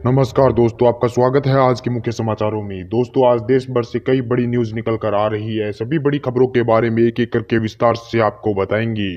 नमस्कार दोस्तों, आपका स्वागत है आज के मुख्य समाचारों में। दोस्तों, आज देश भर से कई बड़ी न्यूज़ निकल कर आ रही है। सभी बड़ी खबरों के बारे में एक एक करके विस्तार से आपको बताएंगे।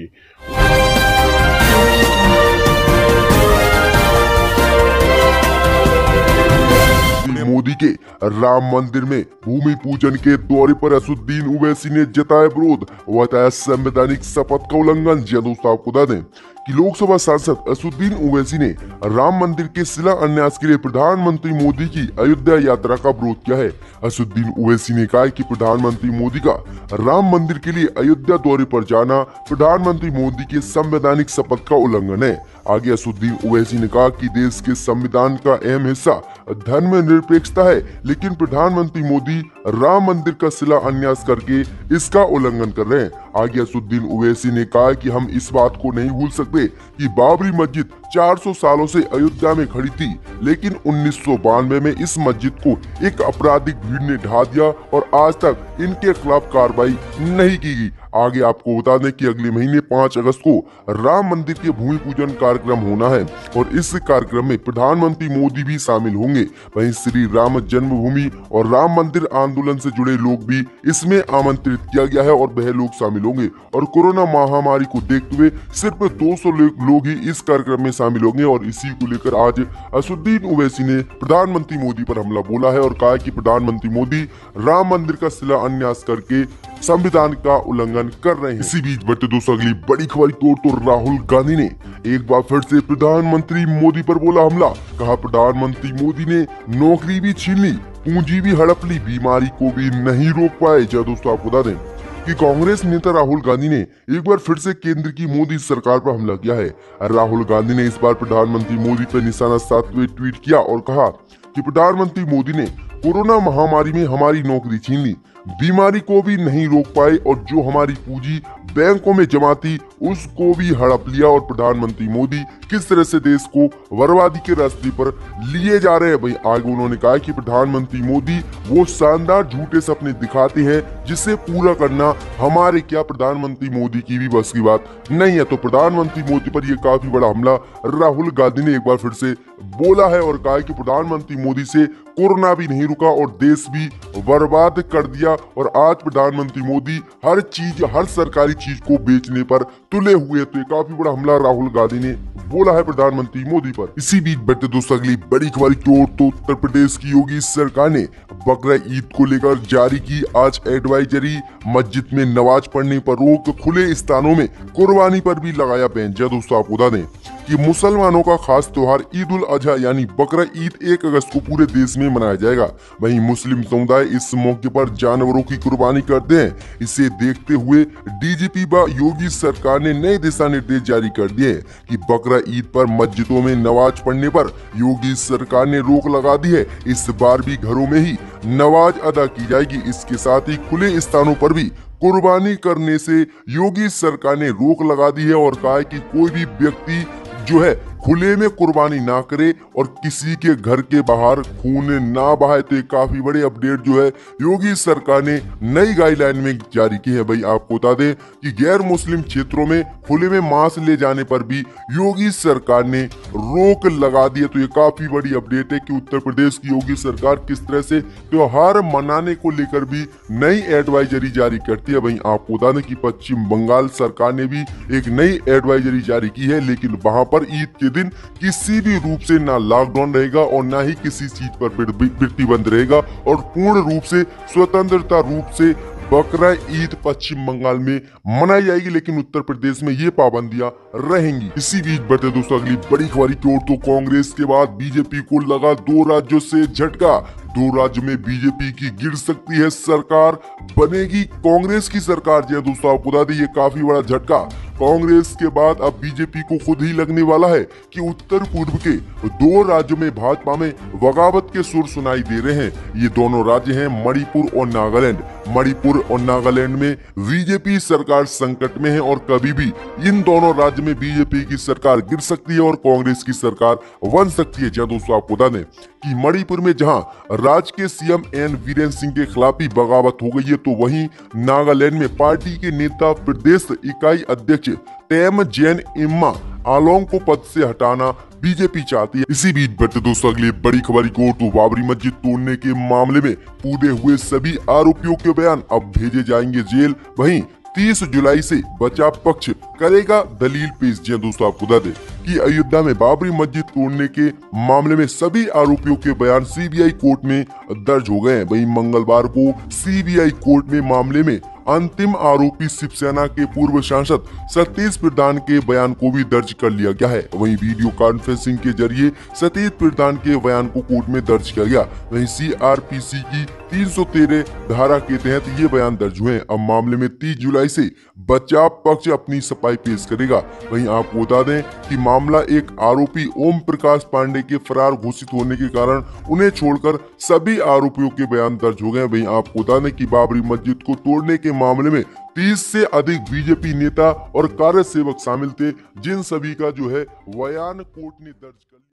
मोदी के राम मंदिर में भूमि पूजन के दौरे पर असदुद्दीन ओवैसी ने जताया विरोध, बताया संवैधानिक शपथ का उल्लंघन। जी दोस्तों, आपको बता दें कि लोकसभा सांसद असदुद्दीन ओवैसी ने राम मंदिर के शिलान्यास के लिए प्रधानमंत्री मोदी की अयोध्या यात्रा का विरोध किया है। असदुद्दीन ओवैसी ने कहा कि प्रधानमंत्री मोदी का राम मंदिर के लिए अयोध्या दौरे पर जाना प्रधानमंत्री मोदी के संवैधानिक शपथ का उल्लंघन है। आगे असदुद्दीन ओवैसी ने कहा कि देश के संविधान का अहम हिस्सा धर्मनिरपेक्षता है, लेकिन प्रधानमंत्री मोदी राम मंदिर का शिलान्यास करके इसका उल्लंघन कर रहे हैं। आगे असदुद्दीन ओवैसी ने कहा कि हम इस बात को नहीं भूल सकते कि बाबरी मस्जिद 400 सालों से अयोध्या में खड़ी थी, लेकिन 1992 में इस मस्जिद को एक आपराधिक भीड़ ने ढा दिया और आज तक इनके खिलाफ कार्रवाई नहीं की गई। आगे आपको बता दें कि अगले महीने 5 अगस्त को राम मंदिर के भूमि पूजन कार्यक्रम होना है और इस कार्यक्रम में प्रधानमंत्री मोदी भी शामिल होंगे। वहीं श्री राम जन्मभूमि और राम मंदिर आंदोलन से जुड़े लोग भी इसमें आमंत्रित किया गया है और वह लोग शामिल होंगे। और कोरोना महामारी को देखते हुए सिर्फ 200 लोग ही इस कार्यक्रम में शामिल होंगे। और इसी को लेकर आज असदुद्दीन ओवैसी ने प्रधानमंत्री मोदी पर हमला बोला है और कहा कि प्रधानमंत्री मोदी राम मंदिर का शिलान्यास करके संविधान का उल्लंघन कर रहे हैं। इसी बीच बढ़ते दोस्तों अगली बड़ी खबर की ओर तो राहुल गांधी ने एक बार फिर से प्रधानमंत्री मोदी पर बोला हमला। कहा प्रधानमंत्री मोदी ने नौकरी भी छीन ली, पूंजी भी हड़प ली, बीमारी को भी नहीं रोक पाए। जब दोस्तों आपको बता दें कि कांग्रेस नेता राहुल गांधी ने एक बार फिर से केंद्र की मोदी सरकार पर हमला किया है। राहुल गांधी ने इस बार प्रधानमंत्री मोदी पर निशाना साधते हुए ट्वीट किया और कहा कि प्रधानमंत्री मोदी ने कोरोना महामारी में हमारी नौकरी छीन ली, बीमारी को भी नहीं रोक पाए और जो हमारी पूंजी बैंकों में जमा थी उसको भी हड़प लिया। और प्रधानमंत्री मोदी किस तरह से देश को बर्बादी के रास्ते पर लिए जा रहे हैं। भाई आगे उन्होंने कहा कि प्रधानमंत्री मोदी वो शानदार झूठे सपने दिखाते हैं जिसे पूरा करना हमारे क्या प्रधानमंत्री मोदी की भी बस की बात नहीं है। तो प्रधानमंत्री मोदी पर यह काफी बड़ा हमला राहुल गांधी ने एक बार फिर से बोला है और कहा कि प्रधानमंत्री मोदी से कोरोना भी नहीं रुका और देश भी बर्बाद कर दिया। और आज प्रधानमंत्री मोदी हर चीज, हर सरकारी चीज को बेचने पर तुले हुए। तो ये काफी बड़ा हमला राहुल गांधी ने बोला है प्रधानमंत्री मोदी पर। इसी बीच बढ़ते दोस्तों अगली बड़ी खबर की ओर तो उत्तर प्रदेश की योगी सरकार ने बकरा ईद को लेकर जारी की आज एडवाइजरी। मस्जिद में नमाज पढ़ने पर रोक, खुले स्थानों में कुर्बानी पर भी लगाया बैन। दोस्तों आपको बता दें कि मुसलमानों का खास त्योहार ईद उल अजहा यानी बकरा ईद 1 अगस्त को पूरे देश में मनाया जाएगा। वहीं मुस्लिम समुदाय इस मौके पर जानवरों की कुर्बानी करते हैं। इसे देखते हुए डीजीपी व योगी सरकार ने नए दिशा निर्देश जारी कर दिए हैं कि बकरा ईद पर मस्जिदों में नमाज पढ़ने पर योगी सरकार ने रोक लगा दी है। इस बार भी घरों में ही नमाज अदा की जाएगी। इसके साथ ही खुले स्थानों पर भी कुर्बानी करने से योगी सरकार ने रोक लगा दी है और कहा है कि कोई भी व्यक्ति जो है खुले में कुर्बानी ना करे और किसी के घर के बाहर खून ना बहाए। तो काफी बड़े अपडेट जो है योगी सरकार ने नई गाइडलाइन में जारी की है। भाई आपको बता दें कि गैर मुस्लिम क्षेत्रों में खुले में मांस ले जाने पर भी योगी सरकार ने रोक लगा दी है। तो ये काफी बड़ी अपडेट है कि उत्तर प्रदेश की योगी सरकार किस तरह से त्योहार मनाने को लेकर भी नई एडवाइजरी जारी करती है। वहीं आपको बता दें कि पश्चिम बंगाल सरकार ने भी एक नई एडवाइजरी जारी की है, लेकिन वहां पर ईद के दिन किसी भी रूप से ना लॉकडाउन रहेगा और ना ही किसी चीज पर प्रतिबंध रहेगा और पूर्ण रूप से स्वतंत्रता रूप से बकरा ईद पश्चिम बंगाल में मनाई जाएगी, लेकिन उत्तर प्रदेश में ये पाबंदियां रहेंगी। इसी बीच बढ़ते दोस्तों अगली बड़ी खबर की ओर तो कांग्रेस के बाद बीजेपी को लगा 2 राज्यों से झटका। 2 राज्यों में बीजेपी की गिर सकती है सरकार, बनेगी कांग्रेस की सरकार। जी दोस्तों आपको बता दें ये काफी बड़ा झटका कांग्रेस के बाद अब बीजेपी को खुद ही लगने वाला है कि उत्तर पूर्व के 2 राज्यों में भाजपा में बगावत के सुर सुनाई दे रहे हैं। ये दोनों राज्य हैं मणिपुर और नागालैंड। मणिपुर और नागालैंड में बीजेपी सरकार संकट में है और कभी भी इन दोनों राज्य में बीजेपी की सरकार गिर सकती है और कांग्रेस की सरकार बन सकती है। जहां दोस्तों आपको बता दें कि मणिपुर में जहां राज्य के सीएम एन वीरेन सिंह के खिलाफ ही बगावत हो गई है, तो वहीं नागालैंड में पार्टी के नेता प्रदेश इकाई अध्यक्ष टेम जेन इम्मा आलोंग को पद से हटाना बीजेपी चाहती है। इसी बीच बढ़ते दोस्तों अगली बड़ी खबर की ओर। तो बाबरी मस्जिद तोड़ने के मामले में कूदे हुए सभी आरोपियों के बयान अब भेजे जाएंगे जेल। वहीं 30 जुलाई से बचाव पक्ष करेगा दलील पेश। जी दोस्तों, आपको बता दें कि अयोध्या में बाबरी मस्जिद तोड़ने के मामले में सभी आरोपियों के बयान सीबीआई कोर्ट में दर्ज हो गए हैं। वहीं मंगलवार को सीबीआई कोर्ट में मामले में अंतिम आरोपी शिवसेना के पूर्व सांसद सतीश प्रधान के बयान को भी दर्ज कर लिया गया है। वहीं वीडियो कॉन्फ्रेंसिंग के जरिए सतीश प्रधान के बयान को कोर्ट में दर्ज किया गया। वहीं सीआरपीसी की 313 धारा के तहत ये बयान दर्ज हुए। अब मामले में 30 जुलाई से बचाव पक्ष अपनी सफाई पेश करेगा। वहीं आपको बता दें कि मामला एक आरोपी ओम प्रकाश पांडे के फरार घोषित होने के कारण उन्हें छोड़कर सभी आरोपियों के बयान दर्ज हो गए। वहीं आपको बता दें कि बाबरी मस्जिद को तोड़ने के मामले में 30 से अधिक बीजेपी नेता और कार्यसेवक शामिल थे, जिन सभी का जो है बयान कोर्ट ने दर्ज कर